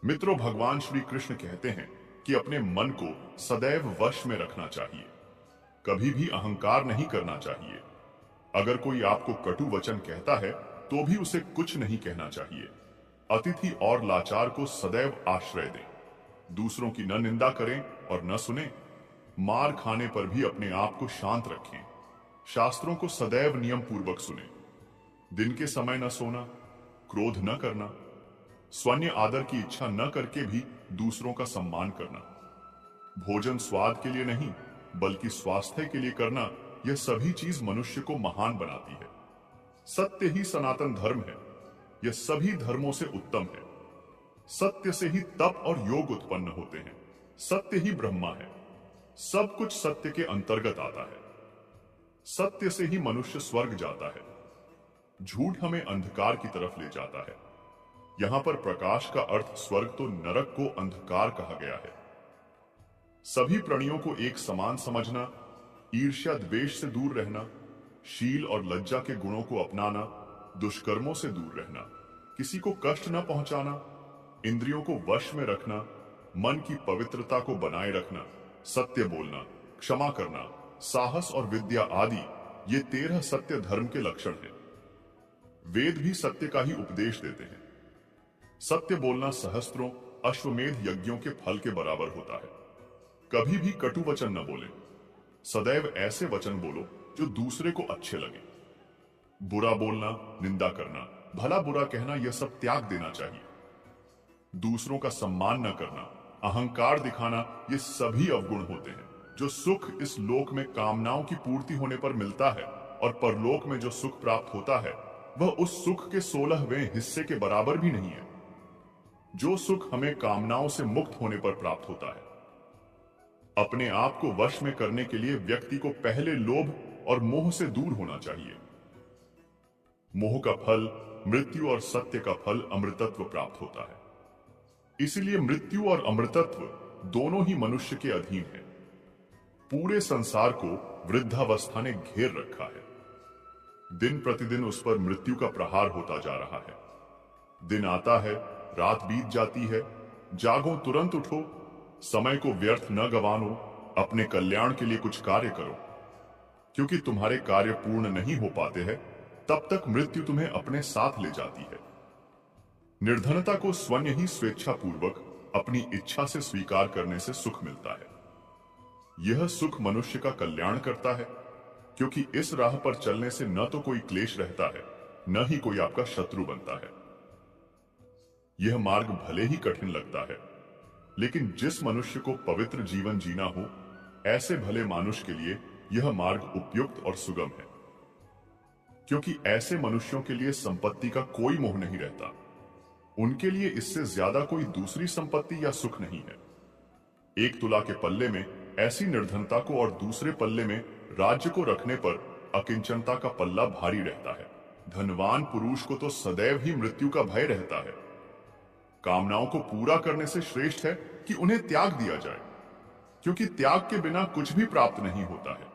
मित्रों, भगवान श्री कृष्ण कहते हैं कि अपने मन को सदैव वश में रखना चाहिए। कभी भी अहंकार नहीं करना चाहिए। अगर कोई आपको कटु वचन कहता है तो भी उसे कुछ नहीं कहना चाहिए। अतिथि और लाचार को सदैव आश्रय दें। दूसरों की न निंदा करें और न सुने। मार खाने पर भी अपने आप को शांत रखें। शास्त्रों को सदैव नियम पूर्वक सुने। दिन के समय न सोना, क्रोध न करना, स्वन्य आदर की इच्छा न करके भी दूसरों का सम्मान करना, भोजन स्वाद के लिए नहीं बल्कि स्वास्थ्य के लिए करना, यह सभी चीज मनुष्य को महान बनाती है। सत्य ही सनातन धर्म है। यह सभी धर्मों से उत्तम है। सत्य से ही तप और योग उत्पन्न होते हैं। सत्य ही ब्रह्मा है। सब कुछ सत्य के अंतर्गत आता है। सत्य से ही मनुष्य स्वर्ग जाता है। झूठ हमें अंधकार की तरफ ले जाता है। यहां पर प्रकाश का अर्थ स्वर्ग तो नरक को अंधकार कहा गया है। सभी प्राणियों को एक समान समझना, ईर्ष्या द्वेष से दूर रहना, शील और लज्जा के गुणों को अपनाना, दुष्कर्मों से दूर रहना, किसी को कष्ट न पहुंचाना, इंद्रियों को वश में रखना, मन की पवित्रता को बनाए रखना, सत्य बोलना, क्षमा करना, साहस और विद्या आदि, ये 13 सत्य धर्म के लक्षण हैं। वेद भी सत्य का ही उपदेश देते हैं। सत्य बोलना सहस्त्रों अश्वमेध यज्ञों के फल के बराबर होता है। कभी भी कटु वचन न बोले। सदैव ऐसे वचन बोलो जो दूसरे को अच्छे लगे। बुरा बोलना, निंदा करना, भला बुरा कहना, यह सब त्याग देना चाहिए। दूसरों का सम्मान न करना, अहंकार दिखाना, ये सभी अवगुण होते हैं। जो सुख इस लोक में कामनाओं की पूर्ति होने पर मिलता है और परलोक में जो सुख प्राप्त होता है वह उस सुख के 16वें हिस्से के बराबर भी नहीं है। जो सुख हमें कामनाओं से मुक्त होने पर प्राप्त होता है। अपने आप को वश में करने के लिए व्यक्ति को पहले लोभ और मोह से दूर होना चाहिए। मोह का फल मृत्यु और सत्य का फल अमृतत्व प्राप्त होता है। इसलिए मृत्यु और अमृतत्व दोनों ही मनुष्य के अधीन है। पूरे संसार को वृद्धावस्था ने घेर रखा है। दिन प्रतिदिन उस पर मृत्यु का प्रहार होता जा रहा है। दिन आता है, रात बीत जाती है। जागो, तुरंत उठो, समय को व्यर्थ न गवानो, अपने कल्याण के लिए कुछ कार्य करो, क्योंकि तुम्हारे कार्य पूर्ण नहीं हो पाते हैं तब तक मृत्यु तुम्हें अपने साथ ले जाती है। निर्धनता को स्वयं ही स्वेच्छा पूर्वक अपनी इच्छा से स्वीकार करने से सुख मिलता है। यह सुख मनुष्य का कल्याण करता है, क्योंकि इस राह पर चलने से न तो कोई क्लेश रहता है, न ही कोई आपका शत्रु बनता है। यह मार्ग भले ही कठिन लगता है, लेकिन जिस मनुष्य को पवित्र जीवन जीना हो, ऐसे भले मानुष के लिए यह मार्ग उपयुक्त और सुगम है। क्योंकि ऐसे मनुष्यों के लिए संपत्ति का कोई मोह नहीं रहता। उनके लिए इससे ज्यादा कोई दूसरी संपत्ति या सुख नहीं है। एक तुला के पल्ले में ऐसी निर्धनता को और दूसरे पल्ले में राज्य को रखने पर अकिंचनता का पल्ला भारी रहता है। धनवान पुरुष को तो सदैव ही मृत्यु का भय रहता है। कामनाओं को पूरा करने से श्रेष्ठ है कि उन्हें त्याग दिया जाए, क्योंकि त्याग के बिना कुछ भी प्राप्त नहीं होता है।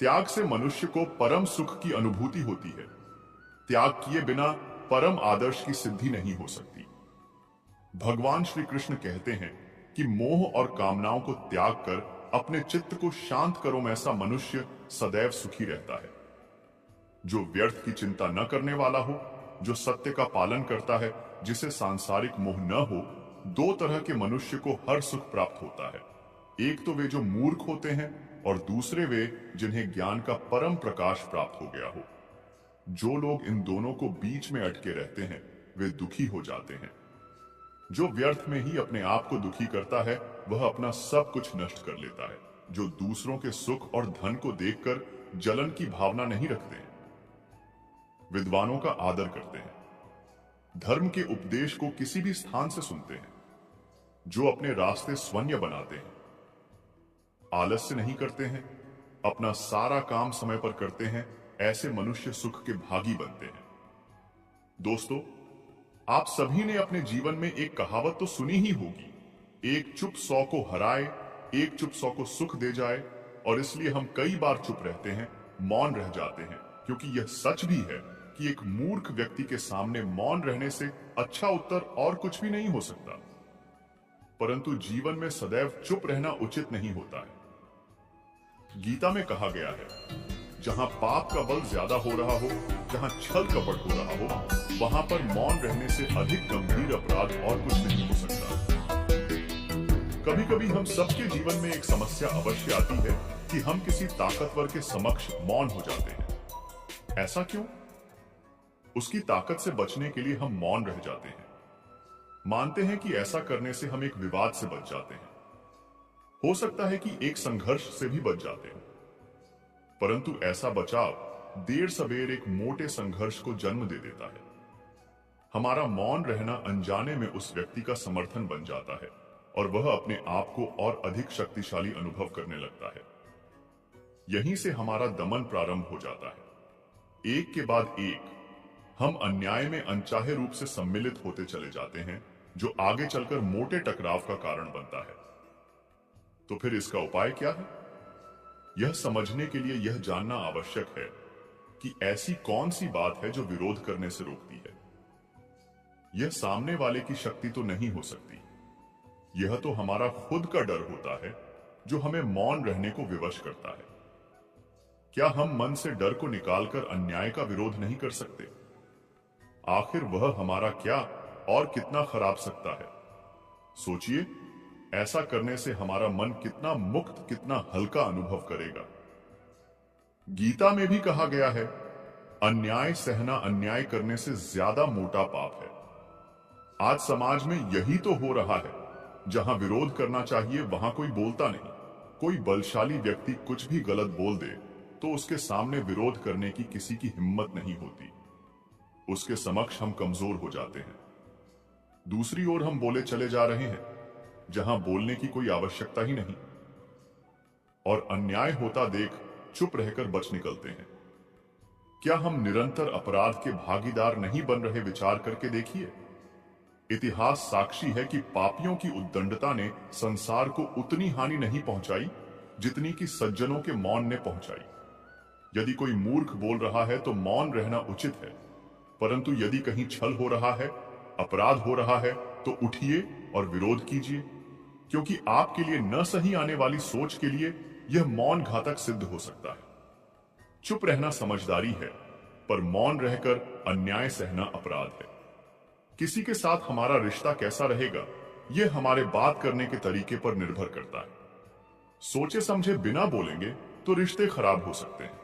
त्याग से मनुष्य को परम सुख की अनुभूति होती है। त्याग किए बिना परम आदर्श की सिद्धि नहीं हो सकती। भगवान श्री कृष्ण कहते हैं कि मोह और कामनाओं को त्याग कर अपने चित्त को शांत करो, ऐसा मनुष्य सदैव सुखी रहता है। जो व्यर्थ की चिंता न करने वाला हो, जो सत्य का पालन करता है, जिसे सांसारिक मोह न हो, 2 तरह के मनुष्य को हर सुख प्राप्त होता है। एक तो वे जो मूर्ख होते हैं और दूसरे वे जिन्हें ज्ञान का परम प्रकाश प्राप्त हो गया हो। जो लोग इन दोनों को बीच में अटके रहते हैं वे दुखी हो जाते हैं। जो व्यर्थ में ही अपने आप को दुखी करता है वह अपना सब कुछ नष्ट कर लेता है। जो दूसरों के सुख और धन को देखकर जलन की भावना नहीं रखते हैं, विद्वानों का आदर करते हैं, धर्म के उपदेश को किसी भी स्थान से सुनते हैं, जो अपने रास्ते स्वयं बनाते हैं, आलस्य नहीं करते हैं, अपना सारा काम समय पर करते हैं, ऐसे मनुष्य सुख के भागी बनते हैं। दोस्तों, आप सभी ने अपने जीवन में एक कहावत तो सुनी ही होगी, एक चुप 100 को हराए, एक चुप 100 को सुख दे जाए। और इसलिए हम कई बार चुप रहते हैं, मौन रह जाते हैं, क्योंकि यह सच भी है कि एक मूर्ख व्यक्ति के सामने मौन रहने से अच्छा उत्तर और कुछ भी नहीं हो सकता। परंतु जीवन में सदैव चुप रहना उचित नहीं होता है। गीता में कहा गया है, जहां पाप का बल ज्यादा हो रहा हो, जहां छल कपट हो रहा हो, वहां पर मौन रहने से अधिक गंभीर अपराध और कुछ नहीं हो सकता। कभी कभी हम सबके जीवन में एक समस्या अवश्य आती है कि हम किसी ताकतवर के समक्ष मौन हो जाते हैं। ऐसा क्यों? उसकी ताकत से बचने के लिए हम मौन रह जाते हैं। मानते हैं कि ऐसा करने से हम एक विवाद से बच जाते हैं, हो सकता है कि एक संघर्ष से भी बच जाते हैं। परंतु ऐसा बचाव देर सवेर एक मोटे संघर्ष को जन्म दे देता है। हमारा मौन रहना अनजाने में उस व्यक्ति का समर्थन बन जाता है और वह अपने आप को और अधिक शक्तिशाली अनुभव करने लगता है। यहीं से हमारा दमन प्रारंभ हो जाता है। एक के बाद एक हम अन्याय में अनचाहे रूप से सम्मिलित होते चले जाते हैं, जो आगे चलकर मोटे टकराव का कारण बनता है। तो फिर इसका उपाय क्या है? यह समझने के लिए यह जानना आवश्यक है कि ऐसी कौन सी बात है जो विरोध करने से रोकती है। यह सामने वाले की शक्ति तो नहीं हो सकती, यह तो हमारा खुद का डर होता है जो हमें मौन रहने को विवश करता है। क्या हम मन से डर को निकालकर अन्याय का विरोध नहीं कर सकते? आखिर वह हमारा क्या और कितना खराब सकता है? सोचिए, ऐसा करने से हमारा मन कितना मुक्त, कितना हल्का अनुभव करेगा। गीता में भी कहा गया है, अन्याय सहना अन्याय करने से ज्यादा मोटा पाप है। आज समाज में यही तो हो रहा है। जहां विरोध करना चाहिए वहां कोई बोलता नहीं। कोई बलशाली व्यक्ति कुछ भी गलत बोल दे तो उसके सामने विरोध करने की किसी की हिम्मत नहीं होती। उसके समक्ष हम कमजोर हो जाते हैं। दूसरी ओर हम बोले चले जा रहे हैं जहां बोलने की कोई आवश्यकता ही नहीं, और अन्याय होता देख चुप रहकर बच निकलते हैं। क्या हम निरंतर अपराध के भागीदार नहीं बन रहे? विचार करके देखिए। इतिहास साक्षी है कि पापियों की उद्दंडता ने संसार को उतनी हानि नहीं पहुंचाई जितनी कि सज्जनों के मौन ने पहुंचाई। यदि कोई मूर्ख बोल रहा है तो मौन रहना उचित है, परंतु यदि कहीं छल हो रहा है, अपराध हो रहा है, तो उठिए और विरोध कीजिए, क्योंकि आपके लिए न सही आने वाली सोच के लिए यह मौन घातक सिद्ध हो सकता है। चुप रहना समझदारी है, पर मौन रहकर अन्याय सहना अपराध है। किसी के साथ हमारा रिश्ता कैसा रहेगा, यह हमारे बात करने के तरीके पर निर्भर करता है। सोचे समझे बिना बोलेंगे तो रिश्ते खराब हो सकते हैं।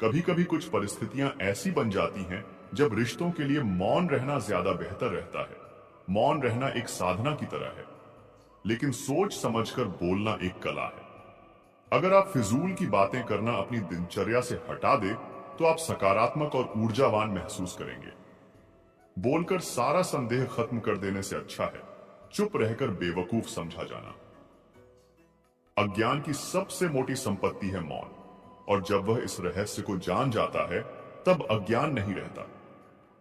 कभी कभी कुछ परिस्थितियां ऐसी बन जाती हैं जब रिश्तों के लिए मौन रहना ज्यादा बेहतर रहता है। मौन रहना एक साधना की तरह है, लेकिन सोच समझकर बोलना एक कला है। अगर आप फिजूल की बातें करना अपनी दिनचर्या से हटा दे तो आप सकारात्मक और ऊर्जावान महसूस करेंगे। बोलकर सारा संदेह खत्म कर देने से अच्छा है चुप रहकर बेवकूफ समझा जाना। अज्ञान की सबसे मोटी संपत्ति है मौन, और जब वह इस रहस्य को जान जाता है तब अज्ञान नहीं रहता।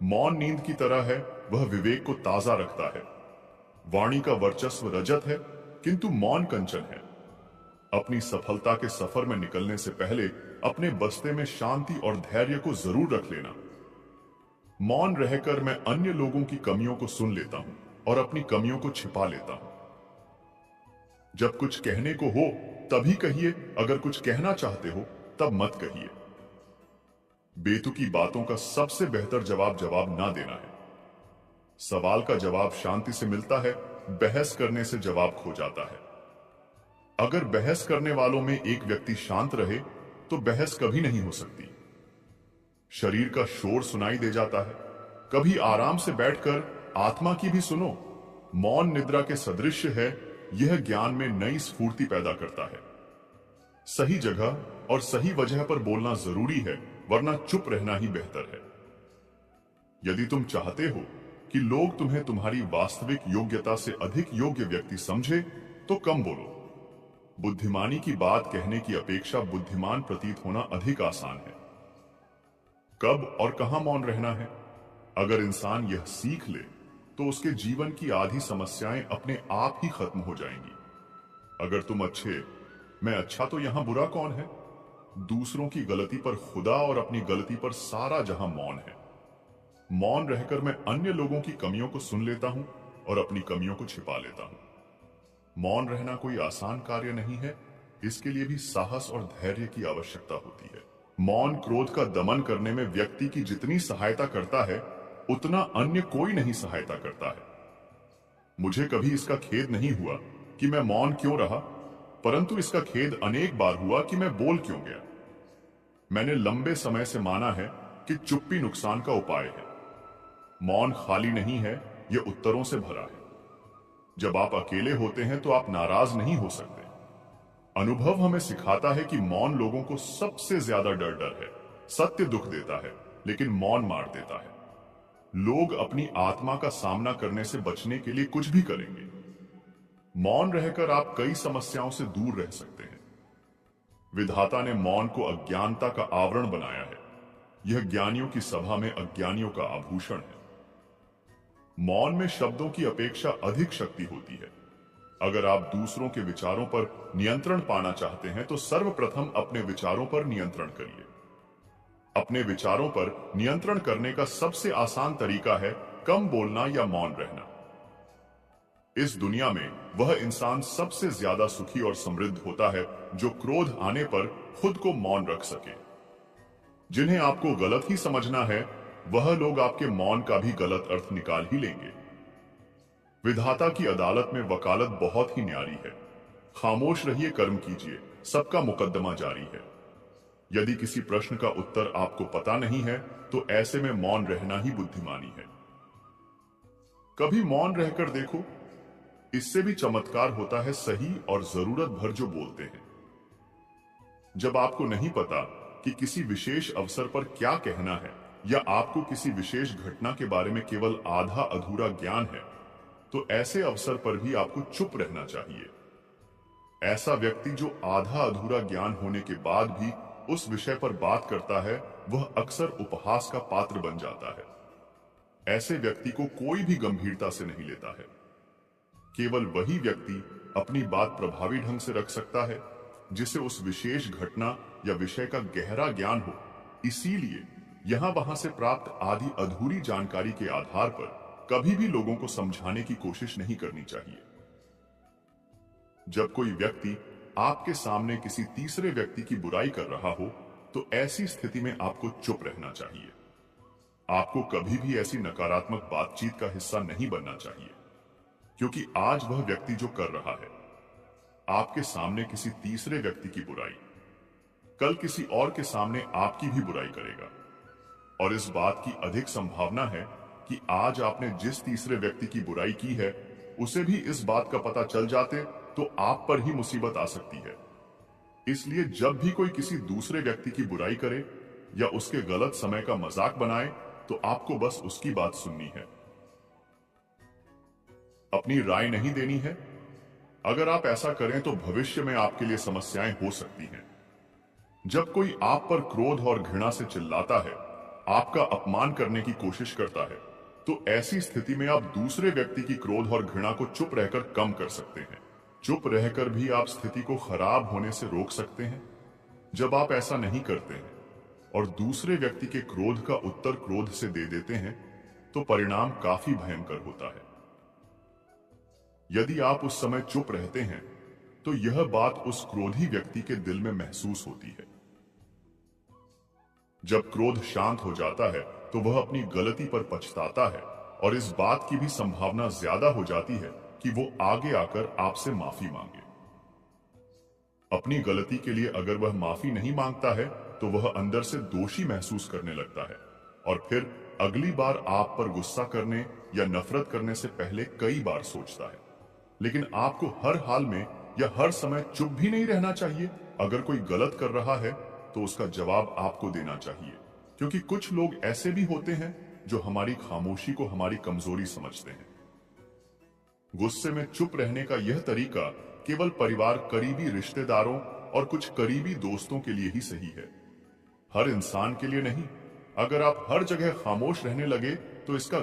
मौन नींद की तरह है, वह विवेक को ताजा रखता है। वाणी का वर्चस्व रजत है, किंतु मौन कंचन है। अपनी सफलता के सफर में निकलने से पहले अपने बस्ते में शांति और धैर्य को जरूर रख लेना। मौन रहकर मैं अन्य लोगों की कमियों को सुन लेता हूं और अपनी कमियों को छिपा लेता हूं। जब कुछ कहने को हो तभी कहिए, अगर कुछ कहना चाहते हो तब मत कहिए। बेतुकी बातों का सबसे बेहतर जवाब ना देना है। सवाल का जवाब शांति से मिलता है, बहस करने से जवाब खो जाता है। अगर बहस करने वालों में एक व्यक्ति शांत रहे तो बहस कभी नहीं हो सकती। शरीर का शोर सुनाई दे जाता है, कभी आराम से बैठकर आत्मा की भी सुनो। मौन निद्रा के सदृश है, यह ज्ञान में नई स्फूर्ति पैदा करता है। सही जगह और सही वजह पर बोलना जरूरी है, वरना चुप रहना ही बेहतर है। यदि तुम चाहते हो कि लोग तुम्हें तुम्हारी वास्तविक योग्यता से अधिक योग्य व्यक्ति समझे तो कम बोलो। बुद्धिमानी की बात कहने की अपेक्षा बुद्धिमान प्रतीत होना अधिक आसान है। कब और कहां मौन रहना है, अगर इंसान यह सीख ले तो उसके जीवन की आधी समस्याएं अपने आप ही खत्म हो जाएंगी। अगर तुम अच्छे, मैं अच्छा तो यहां बुरा कौन है, दूसरों की गलती पर खुदा और अपनी गलती पर सारा जहां मौन है। मौन रहकर मैं अन्य लोगों की कमियों को सुन लेता हूं और अपनी कमियों को छिपा लेता हूं। मौन रहना कोई आसान कार्य नहीं है, इसके लिए भी साहस और धैर्य की आवश्यकता होती है। मौन क्रोध का दमन करने में व्यक्ति की जितनी सहायता करता है, उतना अन्य कोई नहीं सहायता करता है। मुझे कभी इसका खेद नहीं हुआ कि मैं मौन क्यों रहा, परंतु इसका खेद अनेक बार हुआ कि मैं बोल क्यों गया। मैंने लंबे समय से माना है कि चुप्पी नुकसान का उपाय है। मौन खाली नहीं है, यह उत्तरों से भरा है। जब आप अकेले होते हैं तो आप नाराज नहीं हो सकते। अनुभव हमें सिखाता है कि मौन लोगों को सबसे ज्यादा डर है। सत्य दुख देता है, लेकिन मौन मार देता है। लोग अपनी आत्मा का सामना करने से बचने के लिए कुछ भी करेंगे। मौन रहकर आप कई समस्याओं से दूर रह सकते हैं। विधाता ने मौन को अज्ञानता का आवरण बनाया है। यह ज्ञानियों की सभा में अज्ञानियों का आभूषण है। मौन में शब्दों की अपेक्षा अधिक शक्ति होती है। अगर आप दूसरों के विचारों पर नियंत्रण पाना चाहते हैं तो सर्वप्रथम अपने विचारों पर नियंत्रण करिए। अपने विचारों पर नियंत्रण करने का सबसे आसान तरीका है कम बोलना या मौन रहना। इस दुनिया में वह इंसान सबसे ज्यादा सुखी और समृद्ध होता है जो क्रोध आने पर खुद को मौन रख सके। जिन्हें आपको गलत ही समझना है, वह लोग आपके मौन का भी गलत अर्थ निकाल ही लेंगे। विधाता की अदालत में वकालत बहुत ही न्यारी है। खामोश रहिए, कर्म कीजिए, सबका मुकदमा जारी है। यदि किसी प्रश्न का उत्तर आपको पता नहीं है तो ऐसे में मौन रहना ही बुद्धिमानी है। कभी मौन रहकर देखो, इससे भी चमत्कार होता है। सही और जरूरत भर जो बोलते हैं। जब आपको नहीं पता कि किसी विशेष अवसर पर क्या कहना है या आपको किसी विशेष घटना के बारे में केवल आधा अधूरा ज्ञान है, तो ऐसे अवसर पर भी आपको चुप रहना चाहिए। ऐसा व्यक्ति जो आधा अधूरा ज्ञान होने के बाद भी उस विषय पर बात करता है, वह अक्सर उपहास का पात्र बन जाता है। ऐसे व्यक्ति को कोई भी गंभीरता से नहीं लेता है। केवल वही व्यक्ति अपनी बात प्रभावी ढंग से रख सकता है जिसे उस विशेष घटना या विषय का गहरा ज्ञान हो। इसीलिए यहां वहां से प्राप्त आधी अधूरी जानकारी के आधार पर कभी भी लोगों को समझाने की कोशिश नहीं करनी चाहिए। जब कोई व्यक्ति आपके सामने किसी तीसरे व्यक्ति की बुराई कर रहा हो, तो ऐसी स्थिति में आपको चुप रहना चाहिए। आपको कभी भी ऐसी नकारात्मक बातचीत का हिस्सा नहीं बनना चाहिए, क्योंकि आज वह व्यक्ति जो कर रहा है आपके सामने किसी तीसरे व्यक्ति की बुराई, कल किसी और के सामने आपकी भी बुराई करेगा। और इस बात की अधिक संभावना है कि आज आपने जिस तीसरे व्यक्ति की बुराई की है, उसे भी इस बात का पता चल जाते तो आप पर ही मुसीबत आ सकती है। इसलिए जब भी कोई किसी दूसरे व्यक्ति की बुराई करे या उसके गलत समय का मजाक बनाए, तो आपको बस उसकी बात सुननी है, अपनी राय नहीं देनी है। अगर आप ऐसा करें तो भविष्य में आपके लिए समस्याएं हो सकती हैं। जब कोई आप पर क्रोध और घृणा से चिल्लाता है, आपका अपमान करने की कोशिश करता है, तो ऐसी स्थिति में आप दूसरे व्यक्ति की क्रोध और घृणा को चुप रहकर कम कर सकते हैं। चुप रहकर भी आप स्थिति को खराब होने से रोक सकते हैं। जब आप ऐसा नहीं करते हैं और दूसरे व्यक्ति के क्रोध का उत्तर क्रोध से दे देते हैं, तो परिणाम काफी भयंकर होता है। यदि आप उस समय चुप रहते हैं, तो यह बात उस क्रोधी व्यक्ति के दिल में महसूस होती है। जब क्रोध शांत हो जाता है, तो वह अपनी गलती पर पछताता है और इस बात की भी संभावना ज्यादा हो जाती है कि वो आगे आकर आपसे माफी मांगे। अपनी गलती के लिए अगर वह माफी नहीं मांगता है, तो वह अंदर से दोषी महसूस करने लगता है और फिर अगली बार आप पर गुस्सा करने या नफरत करने से पहले कई बार सोचता है। लेकिन आपको हर हाल में या हर समय चुप भी नहीं रहना चाहिए। अगर कोई गलत कर रहा है तो उसका जवाब आपको देना चाहिए, क्योंकि कुछ लोग ऐसे भी होते हैं जो हमारी खामोशी को हमारी कमजोरी समझते हैं। गुस्से में चुप रहने का यह तरीका केवल परिवार, करीबी रिश्तेदारों और कुछ करीबी दोस्तों के लिए ही सही है, हर इंसान के लिए नहीं। अगर आप हर जगह खामोश रहने लगे तो इसका